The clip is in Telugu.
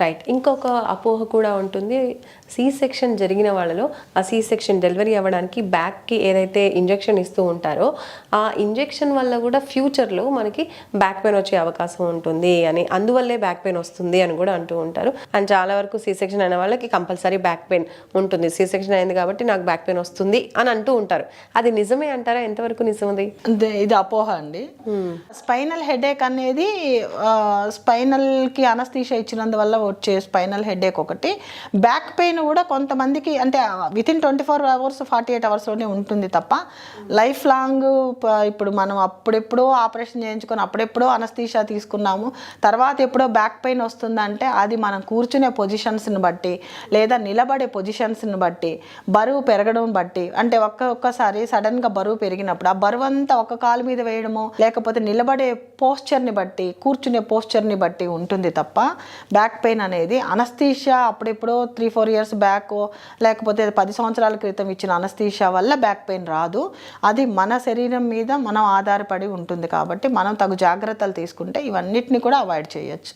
రైట్. ఇంకొక అపోహ కూడా ఉంటుంది. సి సెక్షన్ జరిగిన వాళ్ళలో ఆ సి సెక్షన్ డెలివరీ అవ్వడానికి బ్యాక్కి ఏదైతే ఇంజెక్షన్ ఇస్తూ ఉంటారో ఆ ఇంజెక్షన్ వల్ల కూడా ఫ్యూచర్లో మనకి బ్యాక్ పెయిన్ వచ్చే అవకాశం ఉంటుంది అని, అందువల్లే బ్యాక్ పెయిన్ వస్తుంది అని కూడా అంటూ ఉంటారు. అండ్ చాలా వరకు సి సెక్షన్ అయిన వాళ్ళకి కంపల్సరీ బ్యాక్ పెయిన్ ఉంటుంది. సి సెక్షన్ అయింది కాబట్టి నాకు బ్యాక్ పెయిన్ వస్తుంది అని అంటూ ఉంటారు. అది నిజమే అంటారా? ఎంతవరకు నిజమది? ఇది అపోహ అండి. స్పైనల్ హెడేక్ అనేది స్పైనల్కి అనస్థీషియా ఇచ్చినందువల్ల వచ్చే స్పైనల్ హెడేక్ ఒకటి. బ్యాక్ పెయిన్ కూడా కొంతమందికి అంటే వితిన్ 24 hours 48 hours ఉంటుంది తప్ప లైఫ్ లాంగ్ ఇప్పుడు మనం అప్పుడెప్పుడో ఆపరేషన్ చేయించుకొని అప్పుడెప్పుడో అనస్థీషియా తీసుకున్నాము తర్వాత ఎప్పుడో బ్యాక్ పెయిన్ వస్తుందంటే అది మనం కూర్చునే పొజిషన్స్ని బట్టి లేదా నిలబడే పొజిషన్స్ని బట్టి బరువు పెరగడం బట్టి, అంటే ఒక్కసారి సడన్గా బరువు పెరిగినప్పుడు ఆ బరువు అంతా ఒక కాలు మీద వేయడమో లేకపోతే నిలబడే పోస్చర్ని బట్టి కూర్చునే పోస్చర్ని బట్టి ఉంటుంది తప్ప బ్యాక్ పెయిన్ అనేది అనస్థీషియా అప్పుడెప్పుడో 3-4 years బ్యాక్ లేకపోతే 10 సంవత్సరాల క్రితం ఇచ్చిన అనస్థీషియా వల్ల బ్యాక్ పెయిన్ రాదు. అది మన శరీరం మీద మనం ఆధారపడి ఉంటుంది కాబట్టి మనం తగు జాగ్రత్తలు తీసుకుంటే ఇవన్నిటిని కూడా అవాయిడ్ చేయొచ్చు.